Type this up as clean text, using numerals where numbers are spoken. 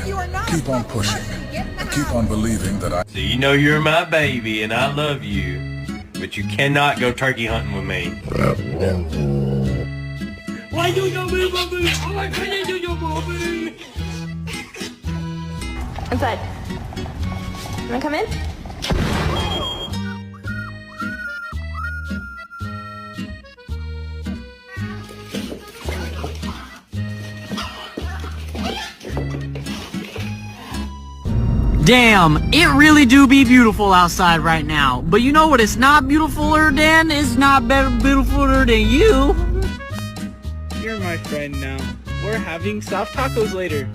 you are not Keep on pushing. Keep on believing that I... So you know you're my baby and I love you, but you cannot go turkey hunting with me. Why you don't move, mommy? Why can't you do mommy? Inside. You wanna come in? Damn, it really do be beautiful outside right now. But you know what it's not beautifuler than? It's not better beautifuler than you. You're my friend now. We're having soft tacos later.